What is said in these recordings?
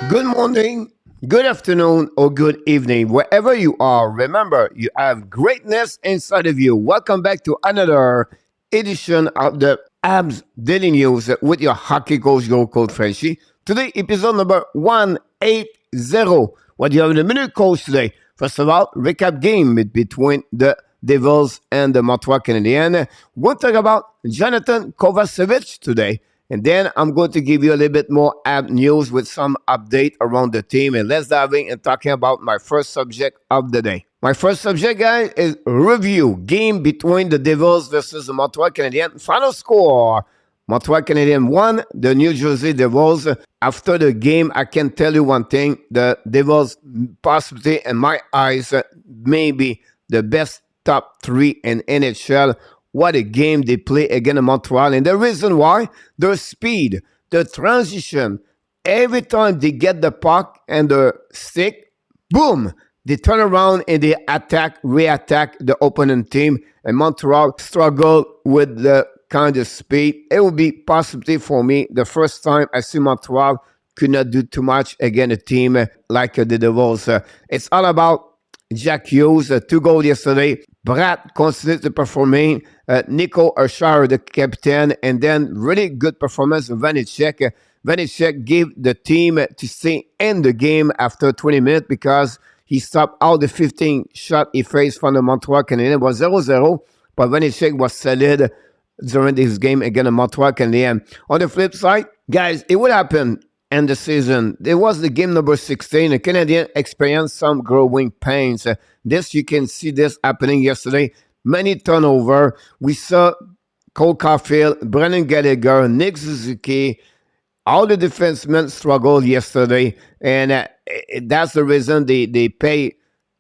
Good morning, good afternoon, or good evening, wherever you are. Remember, you have greatness inside of you. Welcome back to another edition of the Habs Daily News with your hockey coach, your coach Frenchy. Today, episode number 180. What do you have in the minute, coach, today? First of all, recap game between the Devils and the Montreal Canadiens. We'll talk about Jonathan KOVACEVIC today. And then I'm going to give you a little bit more app news with some update around the team. And let's dive in and talking about my first subject of the day. My first subject, guys, is review game between the Devils versus the Montreal Canadiens. Final score: Montreal Canadiens won, the New Jersey Devils. After the game, I can tell you one thing: the Devils, possibly in my eyes, maybe the best top three in NHL. What a game they play against Montreal. And the reason why, their speed, the transition, every time they get the puck and the stick, boom, they turn around and they attack, re-attack the opponent team. And Montreal struggle with the kind of speed. It will be possibly for me the first time I see Montreal could not do too much against a team like the Devils. It's all about Jack Hughes, 2 goals yesterday. Brad continues to performing. Nico Urshar, the captain, and then really good performance of Vanecek. Vanecek gave the team to stay in the game after 20 minutes because he stopped all the 15 shots he faced from the Montreal Canadiens. It was 0-0, but Vanecek was solid during this game against the Montreal Canadiens. On the flip side, guys, it would happen in the season. It was the game number 16. The Canadiens experienced some growing pains. You can see this happening yesterday. Many turnover. We saw Cole Caulfield, Brennan Gallagher, Nick Suzuki, all the defensemen struggled yesterday. And that's the reason they pay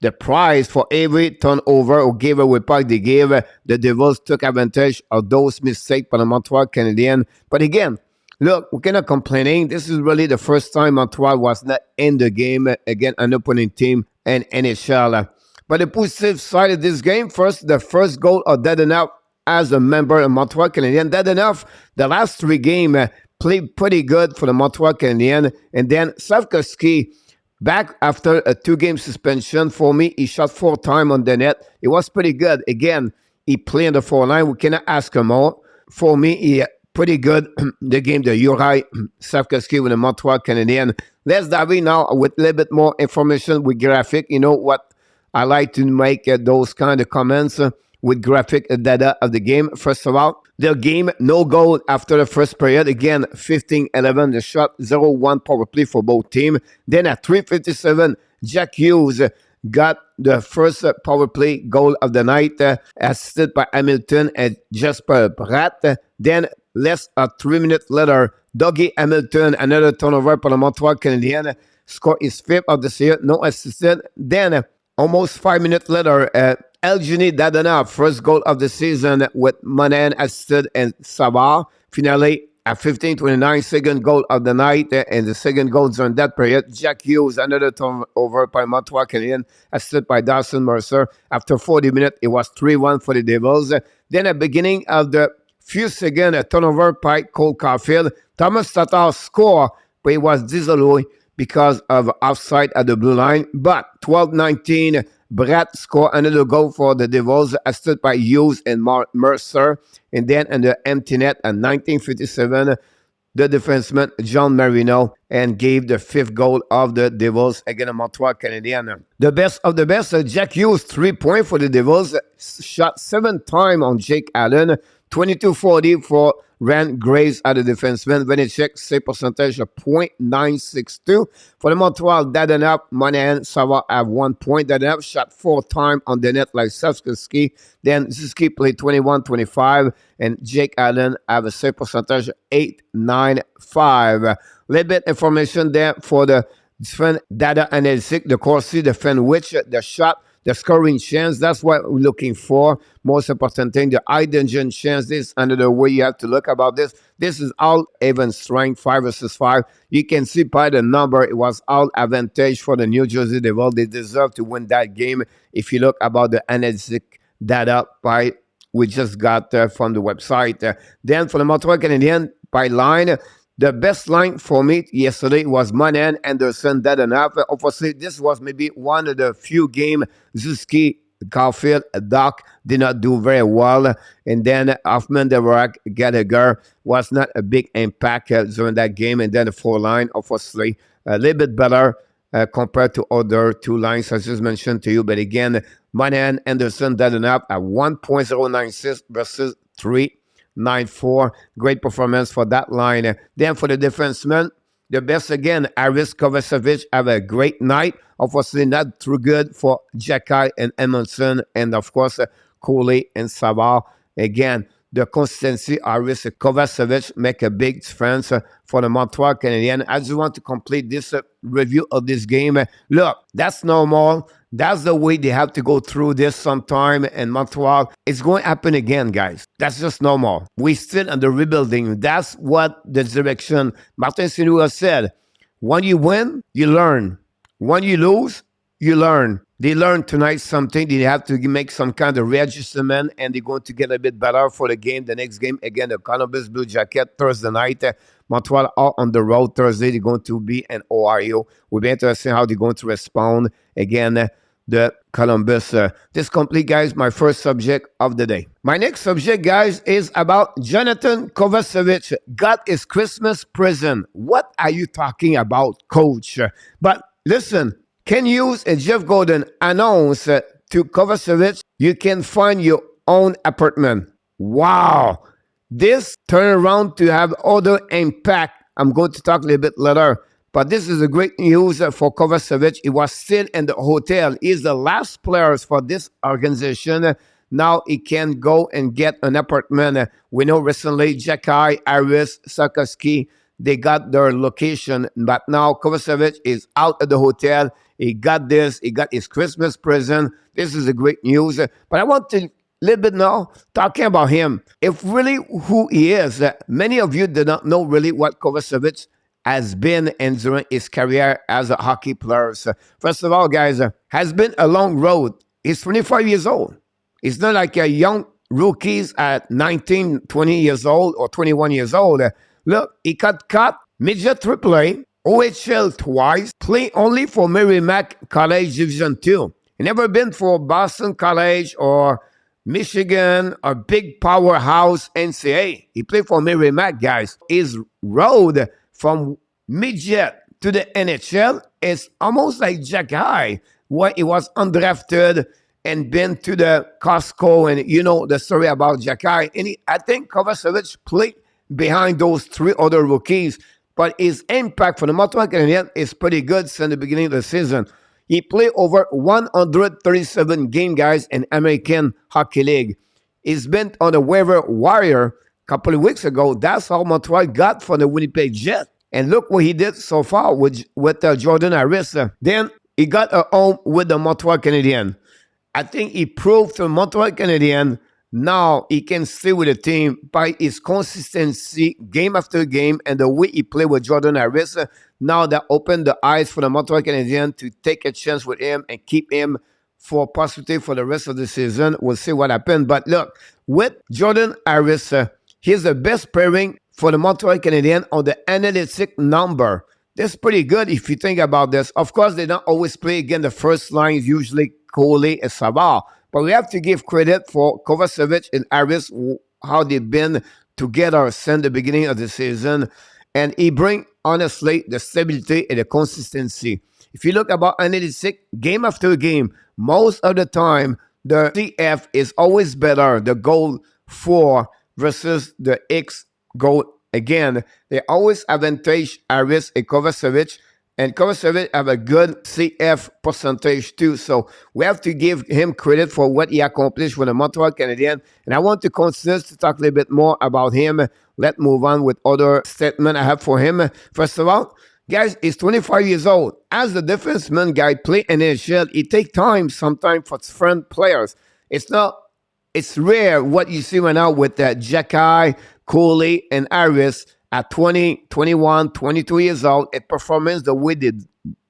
the price for every turnover or giveaway puck they gave. The Devils took advantage of those mistakes by the Montreal Canadiens. But again, look, we're not complaining. This is really the first time Montreal was not in the game against an opponent team in NHL. But the positive side of this game, first, the first goal of Dadonov as a member of Montreal Canadiens. Dadonov, the last 3 games, played pretty good for the Montreal Canadiens. And then Slavkovsky, back after a 2-game suspension, for me, he shot 4 times on the net. It was pretty good. Again, he played in the 4-line. We cannot ask him more. For me, he pretty good the game, the Uri Slavkovsky with the Montreal Canadiens. Let's dive in now with a little bit more information with graphic. You know what? I like to make those kind of comments with graphic data of the game. First of all, the game, no goal after the first period. Again, 15-11, the shot, 0-1 power play for both teams. Then at 3:57, Jack Hughes got the first power play goal of the night, assisted by Hamilton and Jesper Bratt. Then, less than 3 minutes later, Dougie Hamilton, another turnover for the Montreal Canadiens, scored his 5th of the season, no assisted. Then, almost 5 minutes later, Evgeny Dadonov, first goal of the season with Monahan assisted and Savard. Finally, at 15:29, second goal of the night, and the second goal during that period. Jack Hughes, another turnover by Montreal Canadiens, assisted by Dawson Mercer. After 40 minutes, it was 3-1 for the Devils. Then at the beginning of the few seconds, a turnover by Cole Caulfield. Thomas Tatar scored, but it was disallowed because of offside at the blue line. But 12-19, Brett scored another goal for the Devils, assisted by Hughes and Mercer. And then in the empty net at 19:57, the defenseman John Marino and gave the 5th goal of the Devils against the Montreal Canadiens. The best of the best, Jack Hughes, 3 points for the Devils, shot 7 times on Jake Allen, 22-40 for Rand Graves at the defenseman. Vanecek, save percentage of .962. For the Montreal, Dadonov, Monahan, Savard have 1 point. Dadonov shot 4 times on the net like Slavkovsky. Then Suzuki played 21-25. And Jake Allen have a save percentage of .895. Little bit information there for the fan data analysis, the Corsi, the fan which, the shot, the scoring chance. That's what we're looking for. Most important thing, the high-danger chance. This is another way you have to look about this. This is all even strength, 5 versus 5. You can see by the number, it was all advantage for the New Jersey Devils. They deserve to win that game. If you look about the analytic data by we just got from the website. Then for the Montreal Canadiens, by line, The best line for me yesterday was Monahan, Anderson, that and half. Obviously, this was maybe one of the few games Zuski, Caulfield, Doc did not do very well. And then Hoffman, Devorak, Gallagher was not a big impact during that game. And then the four line, obviously, a little bit better compared to other two lines I just mentioned to you. But again, Monahan, Anderson, that and half at 1.096 versus 3.94. Great performance for that line. Then for the defensemen, the best again, Harris, KOVACEVIC have a great night. Obviously not too good for Jacky and Edmondson, and of course, Coley and Savard. Again, the consistency, Harris and KOVACEVIC make a big difference for the Montreal Canadiens. I just want to complete this review of this game. Look, that's normal. That's the way they have to go through this sometime in Montreal. It's going to happen again, guys. That's just normal. We still under rebuilding. That's what the direction Martin Saint-Louis said. When you win, you learn. When you lose, you learn. They learned tonight something. They have to make some kind of readjustment, and they're going to get a bit better for the game. The next game, again, the Columbus Blue Jacket, Thursday night. Montreal are on the road Thursday. They're going to be in Ohio. We'll be interested how they're going to respond. Again, the Columbus. This complete, guys, my first subject of the day. My next subject, guys, is about JOHNATHAN KOVACEVIC got his Christmas present. What are you talking about, coach? But listen, Ken Hughes and Jeff Gordon announced to KOVACEVIC, you can find your own apartment. Wow. This turnaround to have other impact. I'm going to talk a little bit later. But this is a great news for KOVACEVIC. He was still in the hotel. He's the last players for this organization. Now he can go and get an apartment. We know recently Jacky, Harris, Sarkowski, they got their location. But now KOVACEVIC is out of the hotel. He got this. He got his Christmas present. This is a great news. But I want to little bit now talking about him. If really who he is, many of you do not know really what KOVACEVIC has been and during his career as a hockey player. So first of all, guys, has been a long road. He's 25 years old. It's not like a young rookies at 19, 20 years old or 21 years old. Look, he got cut midget AAA, OHL twice, play only for Merrimack College Division II. He never been for Boston College or Michigan, a big powerhouse NCAA. He played for Merrimack, guys. His road from midget to the NHL is almost like Jacky, where he was undrafted and been to the Costco, and you know the story about Jacky. And I think KOVACEVIC played behind those three other rookies, but his impact for the Montreal Canadiens is pretty good since the beginning of the season. He played over 137 games, guys, in American Hockey League. He's been on the waiver wire a couple of weeks ago. That's how Montreal got for the Winnipeg Jets. And look what he did so far with Jordan Harris. Then he got a home with the Montreal Canadiens. I think he proved to the Montreal Canadiens now he can stay with the team by his consistency game after game and the way he played with Jordan Harris. Now that opened the eyes for the Montreal Canadiens to take a chance with him and keep him for possibility for the rest of the season. We'll see what happens. But look, with Jordan Harris, he's the best pairing for the Montreal Canadiens on the analytic number. That's pretty good if you think about this. Of course, they don't always play again. The first line is usually Coley and Savard. But we have to give credit for KOVACEVIC and Harris, how they've been together since the beginning of the season. And he brings, honestly, the stability and the consistency. If you look about analytics, game after game, most of the time, the CF is always better, the goal for versus the X goal. Again, they always advantage Harris and KOVACEVIC. And KOVACEVIC have a good CF percentage too. So we have to give him credit for what he accomplished with the Montreal Canadiens. And I want to continue to talk a little bit more about him. Let's move on with other statements I have for him. First of all, guys, he's 25 years old. As the defenseman guy play in NHL, it takes time sometimes for different players. It's rare what you see right now with Jacky, Coley, and Harris at 20, 21, 22 years old, a performance the way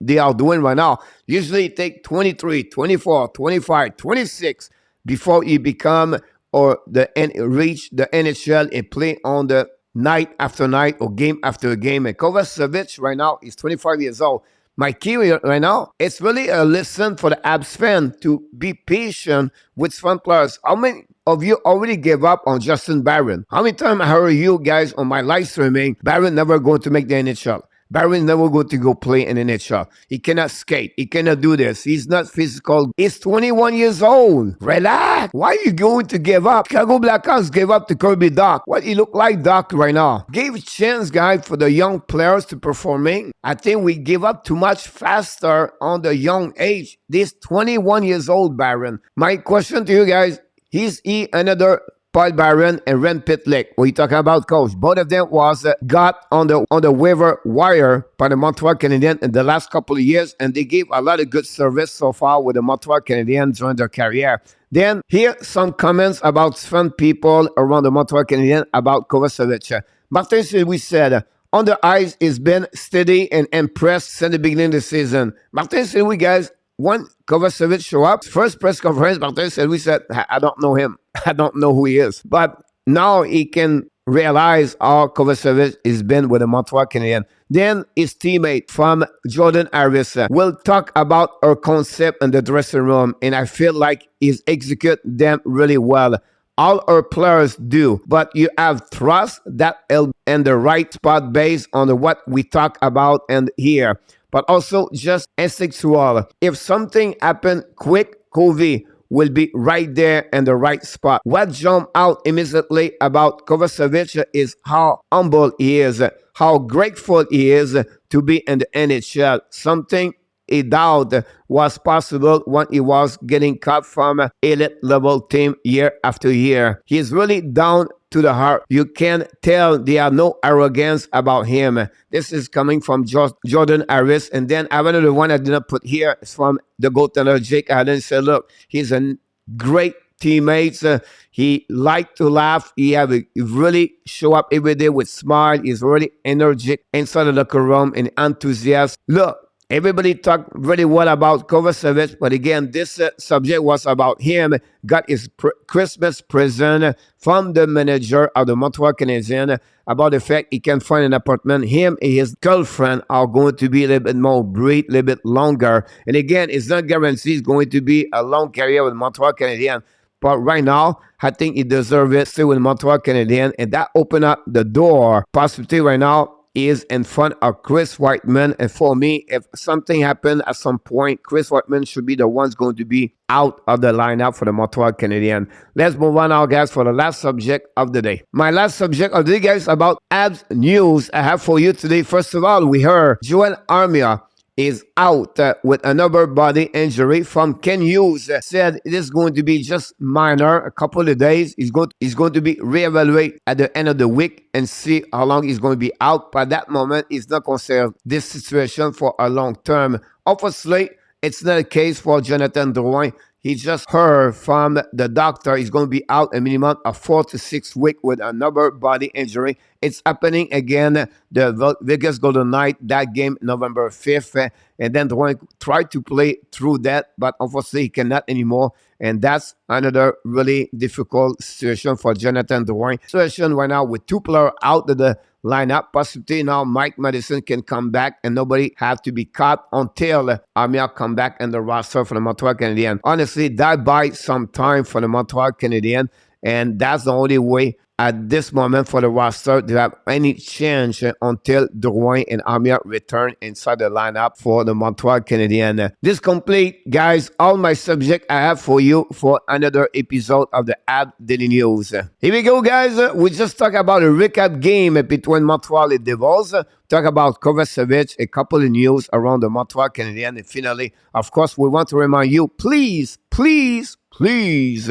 they are doing right now. Usually it takes 23, 24, 25, 26 before you become or reach the NHL and play on the night after night or game after game. And Kovacevic right now is 25 years old. My key right now, it's really a lesson for the Habs fan to be patient with front players. How many of you already gave up on Justin Barron? How many times I heard you guys on my live streaming, Barron never going to make the NHL? Barron's never going to go play in the NHL. He cannot skate. He cannot do this. He's not physical. He's 21 years old. Relax. Why are you going to give up? Chicago Blackhawks gave up to Kirby Dach. What he look like Dach right now? Gave a chance, guys, for the young players to performing. I think we give up too much faster on the young age. This 21 years old Barron. My question to you guys, is he another Paul Barron and Ren Pitlick? What are you talking about, coach? Both of them was got on the waiver wire by the Montreal Canadiens in the last couple of years, and they gave a lot of good service so far with the Montreal Canadiens during their career. Then here some comments about some people around the Montreal Canadiens about Kovacevic. Martin St-Louis said, on the ice, he's been steady and impressed since the beginning of the season. Martin St-Louis, guys, when Kovacevic show up, first press conference, Martin St-Louis said, I don't know him. I don't know who he is. But now he can realize how Kovacevic has been with the Montreal Canadiens. Then his teammate from Jordan Harris will talk about our concept in the dressing room, and I feel like he's execute them really well. All our players do, but you have trust that he'll in the right spot based on what we talk about and here. But also just instinctual. If something happen quick, Kovi will be right there in the right spot. What jumped out immediately about Kovacevic is how humble he is, how grateful he is to be in the NHL. Something he doubt was possible when he was getting cut from an elite level team year after year. He's really down to the heart. You can tell there are no arrogance about him. This is coming from Jordan Harris. And then another one I did not put here is from the goaltender Jake Allen. Said, look, he's a great teammate. He like to laugh. He really show up every day with smile. He's really energetic inside the locker room and enthusiastic. Look, everybody talked really well about Kovacevic, but again, this subject was about him. Got his Christmas present from the manager of the Montreal Canadiens about the fact he can find an apartment. Him and his girlfriend are going to be a little bit more breathe, a little bit longer. And again, it's not guaranteed it's going to be a long career with Montreal Canadiens. But right now, I think he deserves it still with Montreal Canadiens. And that opened up the door. Possibility right now is in front of Chris Whiteman. And for me, if something happened at some point, Chris Whiteman should be the ones going to be out of the lineup for the Montreal Canadiens. Let's move on now, guys, for the last subject of the day. My last subject of the day, guys, about Habs news I have for you today. First of all, we heard Joel Armia is out with another body injury from Ken Hughes. Said it is going to be just minor, a couple of days. He's going to be reevaluated at the end of the week and see how long he's going to be out. By that moment, he's not considered this situation for a long term. Obviously, it's not a case for JOHNATHAN Drouin. He just heard from the doctor he's going to be out a minimum of 4 to 6 weeks with another body injury. It's happening again. The Vegas Golden Knights, that game November 5th. And then Drouin tried to play through that, but unfortunately he cannot anymore. And that's another really difficult situation for JOHNATHAN Drouin. Situation right now with two players out of the lineup. Possibly now Mike Madison can come back and nobody have to be caught until Armia come back in the roster for the Montreal Canadiens. Honestly, that buys some time for the Montreal Canadiens, and that's the only way at this moment for the roster to have any change until Drouin and Armia return inside the lineup for the Montreal Canadiens. This complete, guys, all my subject I have for you for another episode of the Habs Daily News. Here we go, guys. We just talked about a recap game between Montreal and Devils. Talk about Kovacevic, a couple of news around the Montreal Canadiens. And finally, of course, we want to remind you, please, please, please,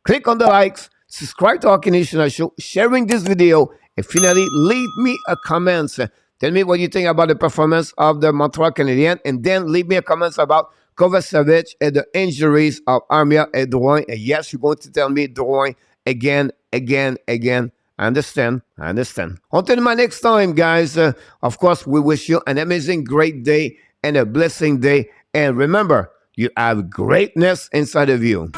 click on the likes, subscribe to our Canadian show, sharing this video, and finally leave me a comment. Tell me what you think about the performance of the Montreal Canadiens, and then leave me a comment about Kovacevic and the injuries of Armia and Drouin. And yes, you're going to tell me Drouin again. I understand. Until my next time, guys, of course, we wish you an amazing, great day and a blessing day. And remember, you have greatness inside of you.